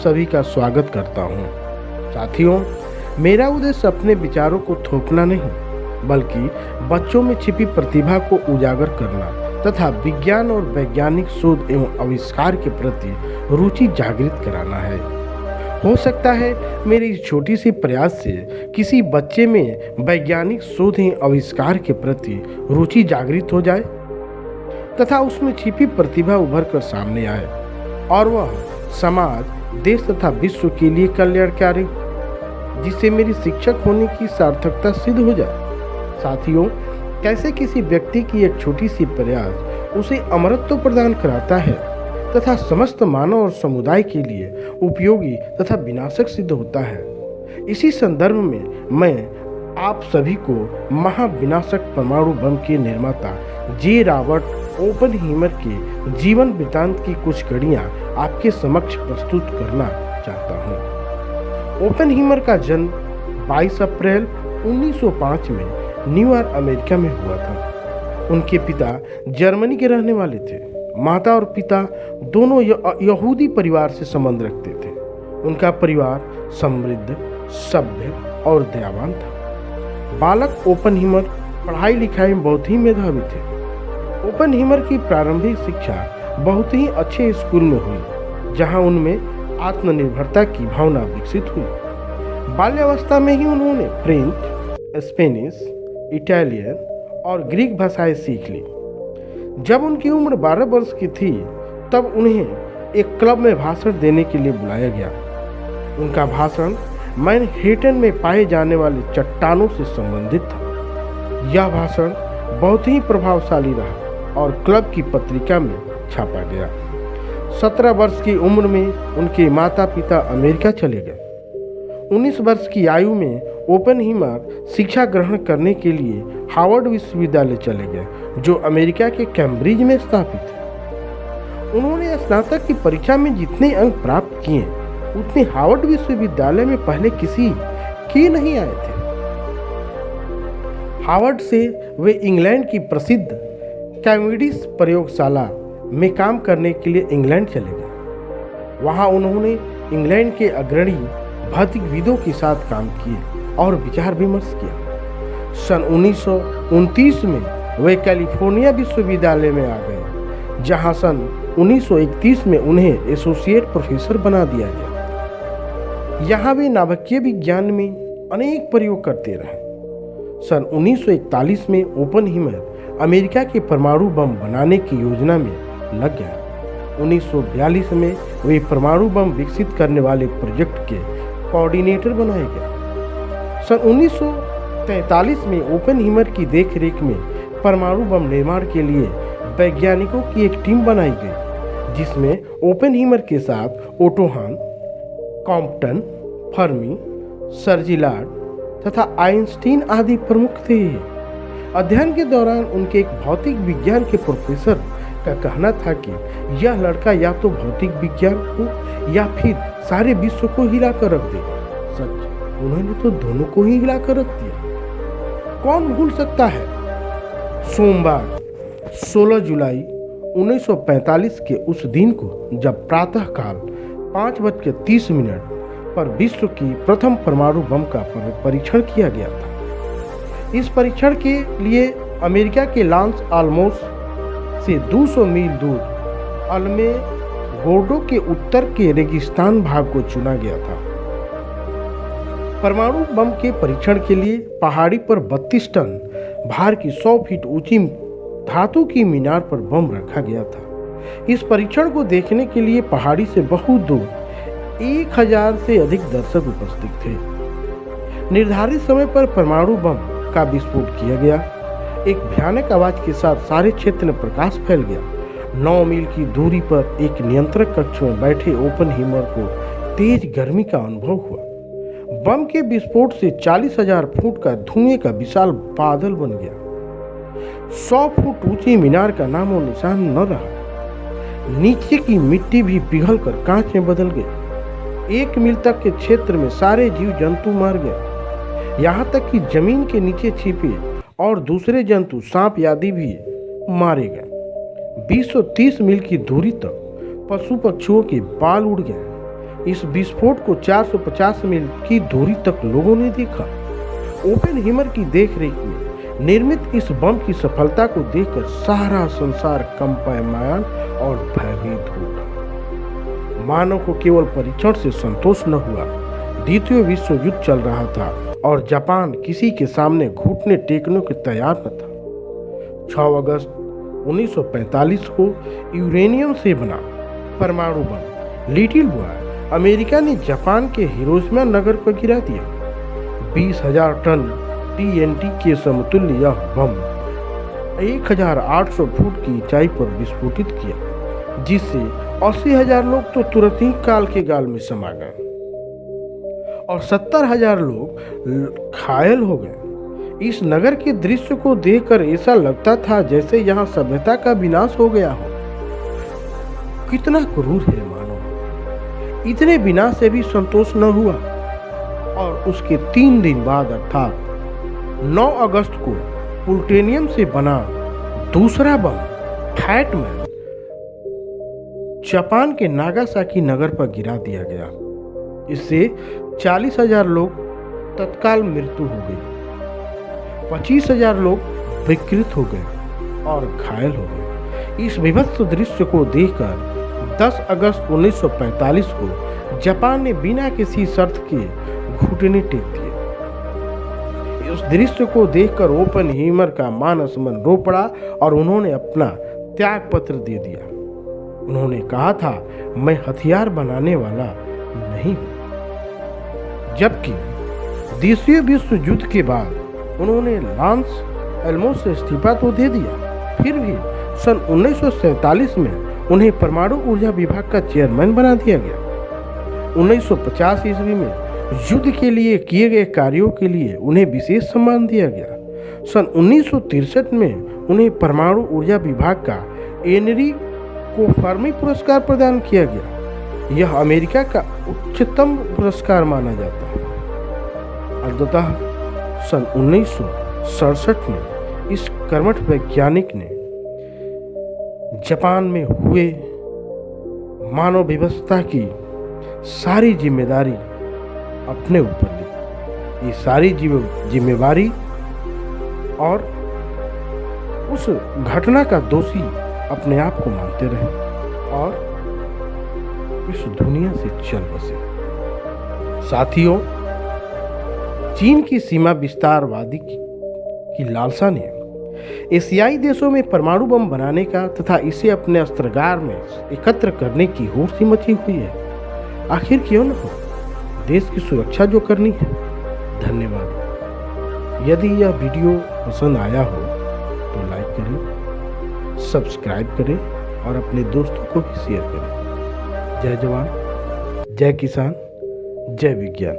सभी का स्वागत करता हूँ। साथियों, मेरा उद्देश्य अपने विचारों को थोपना नहीं, बल्कि बच्चों में छिपी प्रतिभा को उजागर करना तथा विज्ञान और वैज्ञानिक शोध एवं आविष्कार के प्रति रुचि जागृत कराना है। हो सकता है मेरी इस छोटी सी प्रयास से किसी बच्चे में वैज्ञानिक शोध एवं आविष्कार के प्रति रुचि जागृत हो जाए तथा उसमें छिपी प्रतिभा उभर कर सामने आए और वह समाज, देश तथा विश्व के लिए कल्याणकारी, जिससे मेरी शिक्षक होने की सार्थकता सिद्ध हो जाए। साथियों, कैसे किसी व्यक्ति की एक छोटी सी प्रयास उसे अमरत्व प्रदान कराता है तथा समस्त मानव और समुदाय के लिए उपयोगी तथा विनाशक सिद्ध होता है। इसी संदर्भ में मैं आप सभी को महाविनाशक परमाणु बम के निर्माता जे रॉबर्ट ओपनहीमर के जीवन वृत्तांत की कुछ कड़ियाँ आपके समक्ष प्रस्तुत करना चाहता हूँ। ओपनहीमर का जन्म 22 अप्रैल 1905 में न्यूयॉर्क, अमेरिका में हुआ था। उनके पिता जर्मनी के रहने वाले थे। माता और पिता दोनों यहूदी परिवार से संबंध रखते थे। उनका परिवार समृद्ध, सभ्य और दयावान था। बालक ओपनहीमर पढ़ाई लिखाई में बहुत ही मेधावी थे। ओपनहीमर की प्रारंभिक शिक्षा बहुत ही अच्छे स्कूल में हुई, जहां उनमें आत्मनिर्भरता की भावना विकसित हुई। बाल्यावस्था में ही उन्होंने फ्रेंच, स्पेनिश, इटालियन और ग्रीक भाषाएं सीख ली। जब उनकी उम्र 12 वर्ष की थी, तब उन्हें एक क्लब में भाषण देने के लिए बुलाया गया। उनका भाषण मैनहट्टन में पाए जाने वाले चट्टानों से संबंधित था। यह भाषण बहुत ही प्रभावशाली रहा और क्लब की पत्रिका में छापा गया। 17 वर्ष की उम्र में उनके माता पिता अमेरिका चले गए। 19 वर्ष की आयु में ओपनहीमर शिक्षा ग्रहण करने के लिए हार्वर्ड विश्वविद्यालय चले गए, जो अमेरिका के कैम्ब्रिज में स्थापित है। उन्होंने स्नातक की परीक्षा में जितने अंक प्राप्त किए, उतने हार्वर्ड विश्वविद्यालय में पहले किसी के नहीं आए थे। हार्वर्ड से वे इंग्लैंड की प्रसिद्ध कैम्ब्रिज प्रयोगशाला में काम करने के लिए इंग्लैंड चले गए। वहां उन्होंने इंग्लैंड के अग्रणी भौतिकविदों के साथ काम किए और विचार विमर्श किया। सन 1929 में वे कैलिफोर्निया विश्वविद्यालय में आ गए, जहां सन 1931 में उन्हें एसोसिएट प्रोफेसर बना दिया गया। यहाँ वे नाभिकीय विज्ञान में अनेक प्रयोग करते रहे। सन 1941 में ओपनहीमर अमेरिका के परमाणु बम बनाने की योजना में लग गया। 1942 में वे परमाणु बम विकसित करने वाले प्रोजेक्ट के कोऑर्डिनेटर बनाए गए। सन 1943 में ओपनहीमर की देखरेख में परमाणु बम निर्माण के लिए वैज्ञानिकों की एक टीम बनाई गई, जिसमें ओपनहीमर के साथ ओटो हान, कॉम्पटन, फर्मी, सर्जिलार्ड तथा आइंस्टीन आदि प्रमुख थे। अध्ययन के दौरान उनके एक भौतिक विज्ञान के प्रोफेसर का कहना था कि यह लड़का या तो भौतिक विज्ञान को या फिर सारे विश्व को हिला कर रख देगा। सच, उन्होंने तो दोनों को ही हिला कर रख दिया। कौन भूल सकता है सोमवार 16 जुलाई 1945 के उस दिन को, जब प्रातःकाल 5:30 पर विश्व की प्रथम परमाणु बम का परीक्षण किया गया था। इस परीक्षण के लिए अमेरिका के लॉस आलमोस से 200 मील दूर अल्मे गोर्डो के उत्तर के रेगिस्तान भाग को चुना गया था। परमाणु बम के परीक्षण के लिए पहाड़ी पर 32 टन भार की 100 फीट ऊंची धातु की मीनार पर बम रखा गया था। इस परीक्षण को देखने के लिए पहाड़ी से बहुत दूर 1000 से अधिक दर्शक उपस्थित थे। निर्धारित समय पर परमाणु बम का विस्फोट किया गया। एक भयानक आवाज के साथ सारे क्षेत्र में प्रकाश फैल गया। 9 मील की दूरी पर एक नियंत्रण कक्ष में बैठे ओपनहीमर को तेज गर्मी का अनुभव हुआ। बम के विस्फोट से 40,000 फुट का धुएं का विशाल बादल बन गया। 100 फुट ऊंची मीनार का नामो निशान न रहा। नीचे की मिट्टी भी पिघलकर कांच में बदल गई। 1 मील तक के क्षेत्र में सारे जीव जंतु मर गए। यहाँ तक कि जमीन के नीचे छिपे और दूसरे जंतु, सांप आदि भी मारे गए। 230 मील की दूरी तक पशु पक्षियों के बाल उड़ गए। इस विस्फोट को 450 मील की दूरी तक लोगों ने देखा। ओपेनहीमर की देखरेख में निर्मित इस बम की सफलता को देखकर सारा संसार कंपायमान और भयभीत हो उठा। मानव को केवल परीक्षण से संतोष न हुआ। द्वितीय विश्व युद्ध चल रहा था और जापान किसी के सामने घुटने टेकने को तैयार न था। 6 अगस्त 1945 को यूरेनियम से बना परमाणु बम लिटिल बॉय अमेरिका ने जापान के हिरोशिमा नगर पर गिरा दिया। 20,000 टन TNT के समतुल्य यह बम 1,800 फुट की ऊंचाई पर विस्फोटित किया, जिससे 80,000 लोग तो तुरंत ही काल के गाल में समा गए और 70,000 लोग घायल हो गए। इस नगर के दृश्य को देखकर ऐसा लगता था जैसे यहाँ सभ्यता का विनाश हो गया हो। कितना क्रूर है मानव। इतने विनाश से भी संतोष न हुआ और उसके 3 दिन बाद अर्थात 9 अगस्त को प्लूटोनियम से बना दूसरा बम फैट मैन जापान के नागासाकी नगर पर गिरा दिया गया। इससे 40,000 लोग तत्काल मृत्यु हो गई, 25,000 लोग विकृत हो गए और घायल हो गए। इस विभत्स दृश्य को देखकर 10 अगस्त 1945 को जापान ने बिना किसी शर्त के घुटने टेक दिए। उस दृश्य को देखकर ओपेनहीमर का मानस मन रो पड़ा और उन्होंने अपना त्याग पत्र दे दिया। उन्होंने कहा था, मैं हथियार बनाने वाला नहीं हूं। जबकि द्वितीय विश्व युद्ध के बाद उन्होंने लॉस एलमोस से इस्तीफा तो दे दिया, फिर भी सन 1947 में उन्हें परमाणु ऊर्जा विभाग का चेयरमैन बना दिया गया। 1950 ईस्वी में युद्ध के लिए किए गए कार्यों के लिए उन्हें विशेष सम्मान दिया गया। सन 1963 में उन्हें परमाणु ऊर्जा विभाग का एनरिको फर्मी पुरस्कार प्रदान किया गया। यह अमेरिका का उच्चतम पुरस्कार माना जाता है। अंततः सन 1967 में इस कर्मठ वैज्ञानिक ने जापान में हुए मानव विवस्था की सारी जिम्मेदारी अपने ऊपर ली। ये सारी जिम्मेवारी और उस घटना का दोषी अपने आप को मानते रहे और इस दुनिया से चल बसे। साथियों, चीन की सीमा विस्तारवादी की लालसा ने एशियाई देशों में परमाणु बम बनाने का तथा इसे अपने अस्त्रागार में एकत्र करने की होड़ सी मची हुई है। आखिर क्यों न हो, देश की सुरक्षा जो करनी है। धन्यवाद। यदि यह वीडियो पसंद आया हो तो लाइक करें, सब्सक्राइब करें और अपने दोस्तों को भी शेयर करें। जय जवान, जय किसान, जय विज्ञान।